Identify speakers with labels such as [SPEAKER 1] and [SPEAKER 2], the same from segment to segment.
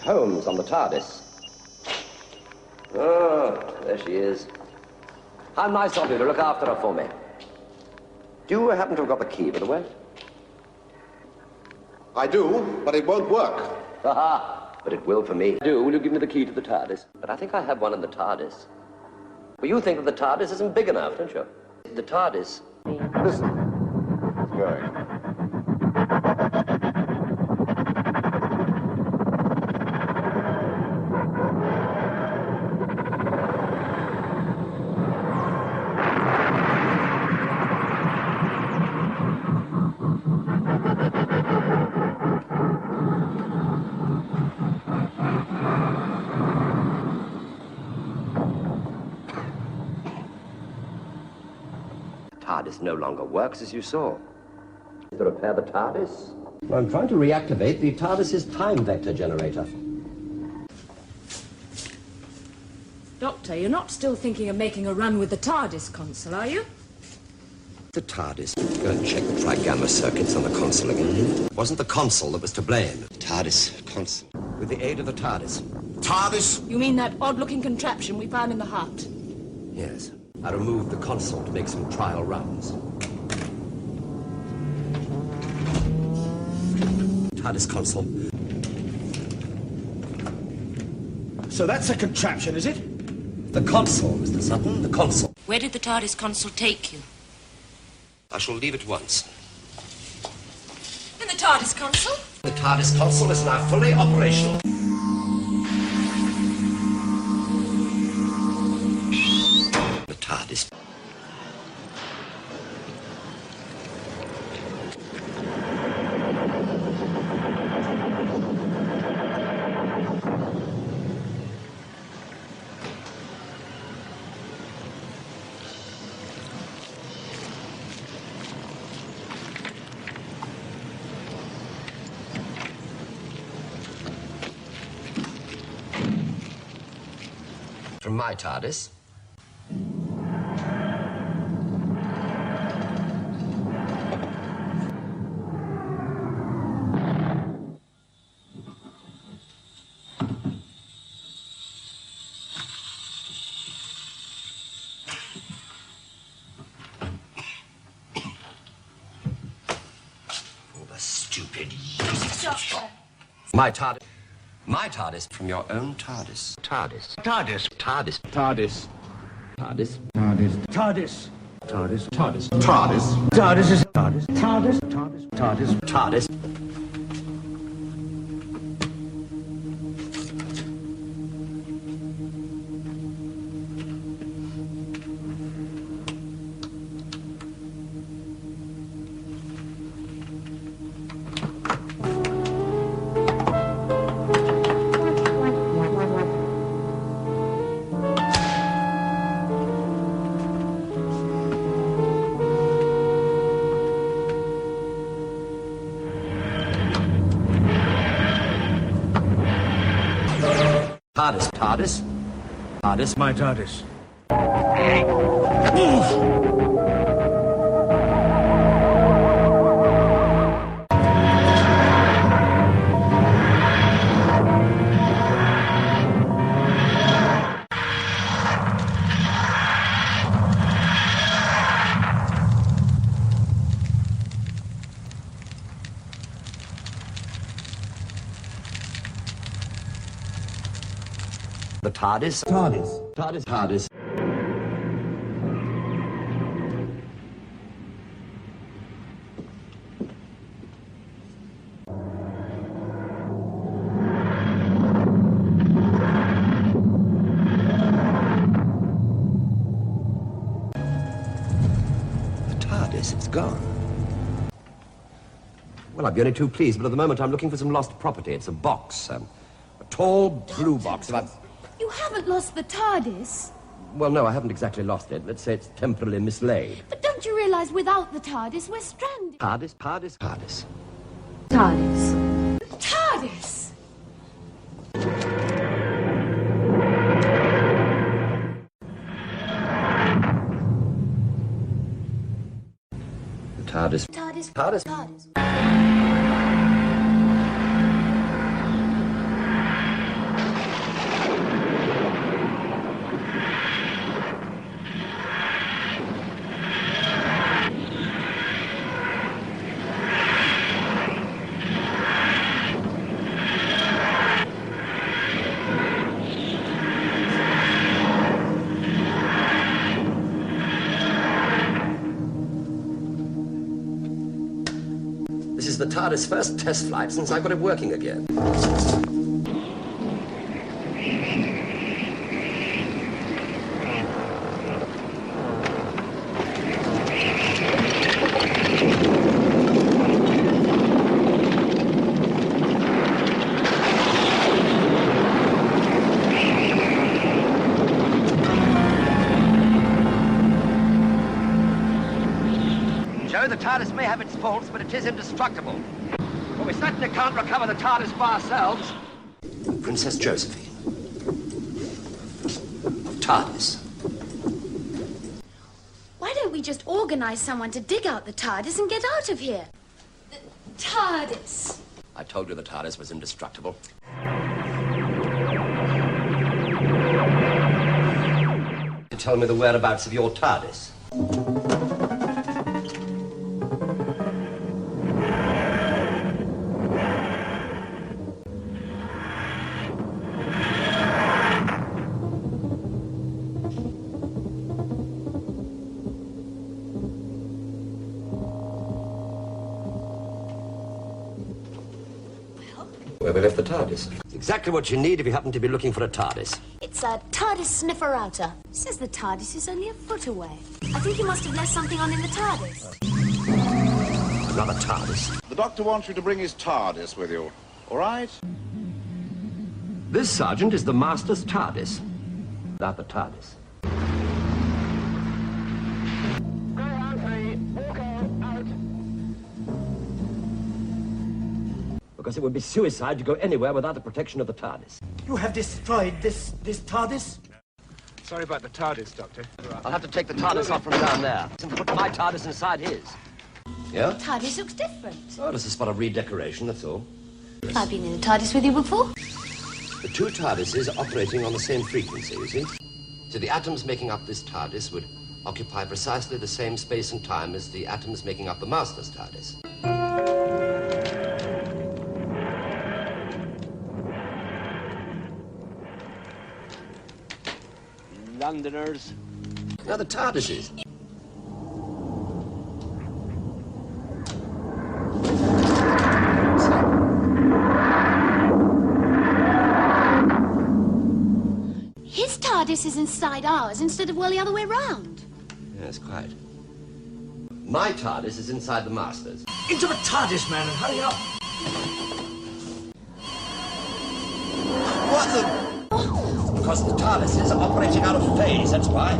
[SPEAKER 1] Holmes on the TARDIS. Oh, there she is. How nice of you to look after her for me. Do you happen to have got the key, by the way?
[SPEAKER 2] I do, but it won't work.
[SPEAKER 1] Haha, but it will for me. Will you give me the key to the TARDIS? But I think I have one in the TARDIS. Well, you think that the TARDIS isn't big enough, don't you? The TARDIS.
[SPEAKER 2] Listen. It's going.
[SPEAKER 1] TARDIS no longer works, as you saw. To repair the TARDIS?
[SPEAKER 3] Well, I'm trying to reactivate the TARDIS's time vector generator.
[SPEAKER 4] Doctor, you're not still thinking of making a run with the TARDIS console, are you?
[SPEAKER 3] The TARDIS. Go and check the trigamma circuits on the console again. It wasn't the console that was to blame. The TARDIS console. With the aid of the TARDIS.
[SPEAKER 2] TARDIS?
[SPEAKER 4] You mean that odd-looking contraption we found in the hut?
[SPEAKER 3] Yes. I removed the console to make some trial runs. TARDIS console.
[SPEAKER 5] So that's a contraption, is it?
[SPEAKER 3] The console, Mr. Sutton, the console.
[SPEAKER 4] Where did the TARDIS console take you?
[SPEAKER 3] I shall leave at once.
[SPEAKER 4] In the TARDIS console?
[SPEAKER 3] The TARDIS console is now fully operational. The TARDIS. From my TARDIS. For the stupid useless. My TARDIS. My TARDIS from your own TARDIS. TARDIS.
[SPEAKER 5] TARDIS.
[SPEAKER 3] TARDIS.
[SPEAKER 5] TARDIS.
[SPEAKER 3] TARDIS.
[SPEAKER 5] TARDIS. TARDIS. TARDIS.
[SPEAKER 2] TARDIS?
[SPEAKER 5] TARDIS is TARDIS. TARDIS. TARDIS. TARDIS.
[SPEAKER 3] TARDIS. TARDIS. TARDIS. TARDIS.
[SPEAKER 5] My TARDIS.
[SPEAKER 3] The TARDIS.
[SPEAKER 5] TARDIS.
[SPEAKER 3] TARDIS. TARDIS. The TARDIS, it's gone. Well, I'd be only too pleased, but at the moment I'm looking for some lost property. It's a box, a tall blue box.
[SPEAKER 6] You haven't lost the TARDIS.
[SPEAKER 3] Well, no, I haven't exactly lost it. Let's say it's temporarily mislaid.
[SPEAKER 6] But don't you realize without the TARDIS, we're stranded?
[SPEAKER 3] TARDIS, TARDIS, TARDIS.
[SPEAKER 6] TARDIS.
[SPEAKER 4] TARDIS!
[SPEAKER 3] The TARDIS.
[SPEAKER 6] TARDIS.
[SPEAKER 3] TARDIS.
[SPEAKER 6] TARDIS.
[SPEAKER 3] TARDIS' first test flight since I got it working again.
[SPEAKER 1] The TARDIS may have its faults, but it is indestructible. But we certainly can't recover the TARDIS by ourselves.
[SPEAKER 3] Princess Josephine. TARDIS.
[SPEAKER 6] Why don't we just organize someone to dig out the TARDIS and get out of here? The TARDIS.
[SPEAKER 3] I told you the TARDIS was indestructible. To tell me the whereabouts of your TARDIS. Where we left the TARDIS. It's exactly what you need if you happen to be looking for a TARDIS.
[SPEAKER 6] It's a TARDIS sniffer-outer. Says the TARDIS is only a foot away. I think you must have left something on in the TARDIS.
[SPEAKER 3] Another TARDIS.
[SPEAKER 2] The doctor wants you to bring his TARDIS with you. All right?
[SPEAKER 3] This, Sergeant, is the Master's TARDIS. Not the TARDIS. Because it would be suicide to go anywhere without the protection of the TARDIS.
[SPEAKER 5] You have destroyed this TARDIS?
[SPEAKER 7] Sorry about the TARDIS, Doctor.
[SPEAKER 1] I'll have to take the TARDIS off from down there and put my TARDIS inside his.
[SPEAKER 3] Yeah?
[SPEAKER 6] TARDIS looks different.
[SPEAKER 3] Oh, this is spot of redecoration, that's all.
[SPEAKER 6] I've been in the TARDIS with you before.
[SPEAKER 3] The two TARDISes are operating on the same frequency, you see? So the atoms making up this TARDIS would occupy precisely the same space and time as the atoms making up the Master's TARDIS.
[SPEAKER 1] Londoners.
[SPEAKER 3] Now the TARDISes.
[SPEAKER 6] His TARDIS is inside ours instead of, well, the other way round.
[SPEAKER 3] Yes, quite. My TARDIS is inside the Master's.
[SPEAKER 5] Into the TARDIS, man, and hurry up.
[SPEAKER 3] What the... Because the TARDIS is operating out of phase, that's why.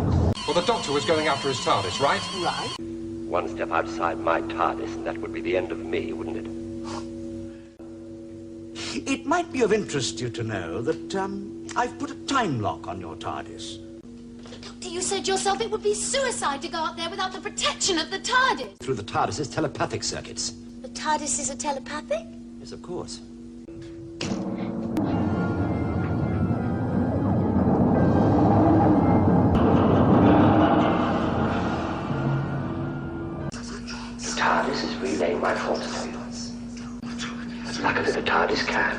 [SPEAKER 7] Well, the Doctor was going after his TARDIS, right?
[SPEAKER 6] Right.
[SPEAKER 3] One step outside my TARDIS, and that would be the end of me, wouldn't it?
[SPEAKER 5] It might be of interest to you to know that, I've put a time lock on your TARDIS.
[SPEAKER 6] Doctor, you said yourself it would be suicide to go out there without the protection of the TARDIS.
[SPEAKER 3] Through the TARDIS's telepathic circuits.
[SPEAKER 6] The TARDIS is a telepathic?
[SPEAKER 3] Yes, of course. The TARDIS is relaying my thoughts to you. Luckily, the TARDIS can.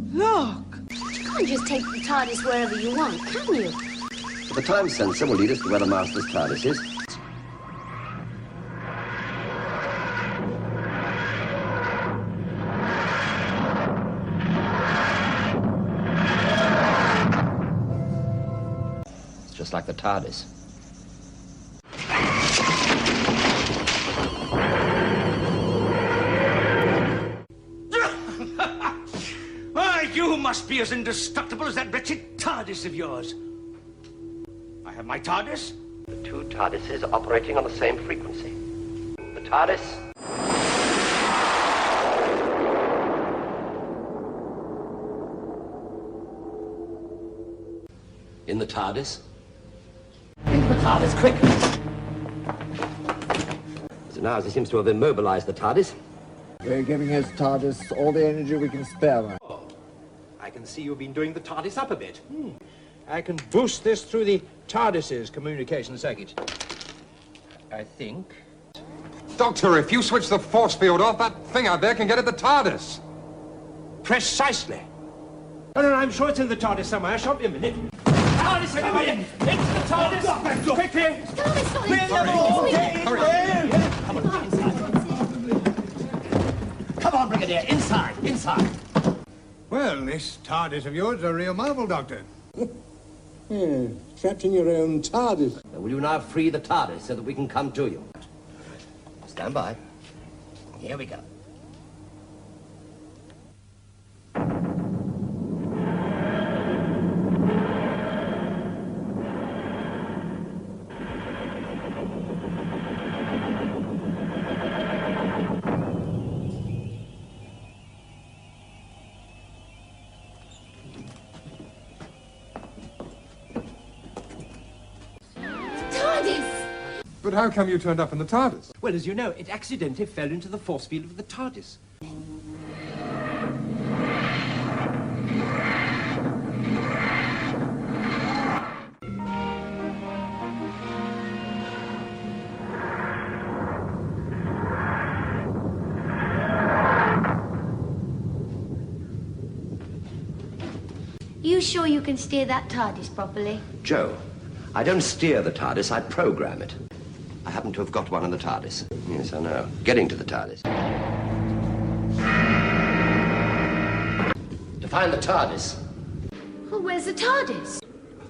[SPEAKER 6] You can't just take the TARDIS wherever you want, can you?
[SPEAKER 3] The time sensor will lead us to where the Master's TARDIS is. It's just like the TARDIS.
[SPEAKER 5] Why, you must be as indestructible as that wretched TARDIS of yours. I have my TARDIS.
[SPEAKER 3] The two TARDISes are operating on the same frequency. The TARDIS... In the TARDIS?
[SPEAKER 5] Into the TARDIS, quick!
[SPEAKER 3] So now he seems to have immobilized the TARDIS.
[SPEAKER 8] We're giving his TARDIS all the energy we can spare.
[SPEAKER 9] Oh, I can see you've been doing the TARDIS up a bit. I can boost this through the TARDIS's communication circuit. I think.
[SPEAKER 7] Doctor, if you switch the force field off, that thing out there can get at the TARDIS.
[SPEAKER 5] Precisely. No, I'm sure it's in the TARDIS somewhere. Shop me a minute. TARDIS, everybody! Into the TARDIS! Quickly!
[SPEAKER 10] Come on, Brigadier, inside.
[SPEAKER 11] Well, this TARDIS of yours is a real marvel, Doctor.
[SPEAKER 8] Yeah, trapped in your own TARDIS.
[SPEAKER 3] Will you now free the TARDIS so that we can come to you? Stand by. Here we go.
[SPEAKER 7] But how come you turned up in the TARDIS?
[SPEAKER 9] Well, as you know, it accidentally fell into the force field of the TARDIS.
[SPEAKER 6] You sure you can steer that TARDIS properly?
[SPEAKER 3] Joe, I don't steer the TARDIS, I program it. I happen to have got one in the TARDIS. Yes, I know. Getting to the TARDIS. To find the TARDIS.
[SPEAKER 6] Well, where's the TARDIS?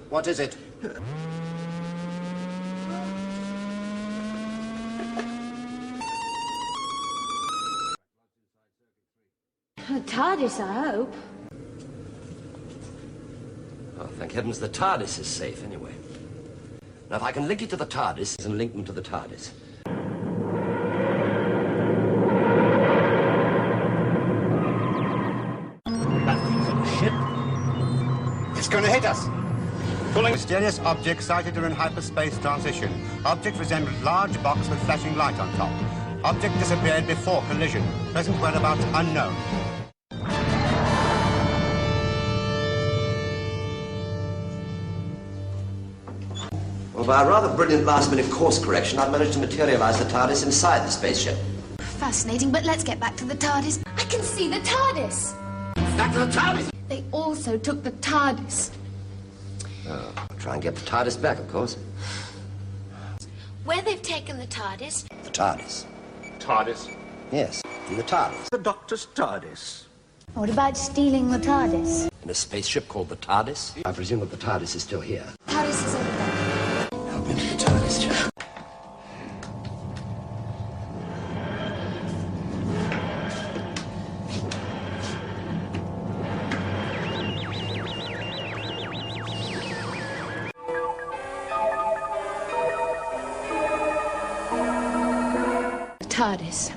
[SPEAKER 3] What is it?
[SPEAKER 6] The TARDIS, I hope.
[SPEAKER 3] Oh, thank heavens the TARDIS is safe anyway. Now, if I can link it to the TARDIS and link them to the TARDIS.
[SPEAKER 10] That thing's on a ship.
[SPEAKER 2] It's going to hit us.
[SPEAKER 10] Pulling.
[SPEAKER 2] Mysterious object sighted during hyperspace transition. Object resembled large box with flashing light on top. Object disappeared before collision. Present whereabouts unknown.
[SPEAKER 3] Well, by a rather brilliant last-minute course correction, I've managed to materialize the TARDIS inside the spaceship.
[SPEAKER 6] Fascinating, but let's get back to the TARDIS. I can see the TARDIS.
[SPEAKER 3] Back to the TARDIS!
[SPEAKER 6] They also took the TARDIS.
[SPEAKER 3] Oh, I'll try and get the TARDIS back, of course.
[SPEAKER 6] Where they've taken the TARDIS?
[SPEAKER 3] The TARDIS.
[SPEAKER 5] TARDIS?
[SPEAKER 3] Yes, in the TARDIS.
[SPEAKER 5] The Doctor's TARDIS.
[SPEAKER 6] What about stealing the TARDIS?
[SPEAKER 3] In a spaceship called the TARDIS. I presume that the TARDIS is still here.
[SPEAKER 6] TARDIS is over there.
[SPEAKER 3] Help me with the TARDIS, Joe.
[SPEAKER 6] TARDIS.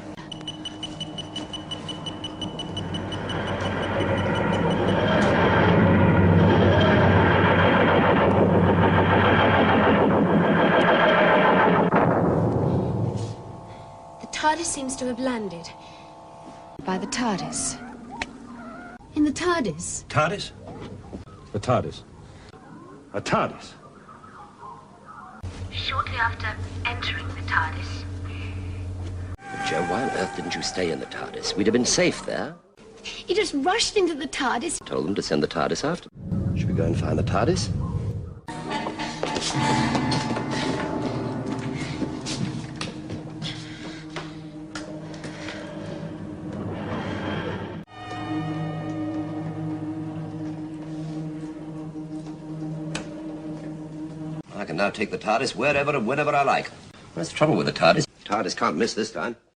[SPEAKER 6] The TARDIS seems to have landed. By the TARDIS. In the TARDIS.
[SPEAKER 5] TARDIS?
[SPEAKER 7] The TARDIS.
[SPEAKER 5] A TARDIS?
[SPEAKER 6] Shortly after entering the TARDIS.
[SPEAKER 3] Joe, why on earth didn't you stay in the TARDIS? We'd have been safe there.
[SPEAKER 6] He just rushed into the TARDIS.
[SPEAKER 3] Told them to send the TARDIS after. Should we go and find the TARDIS? I can now take the TARDIS wherever and whenever I like. What's the trouble with the TARDIS? TARDIS can't miss this time.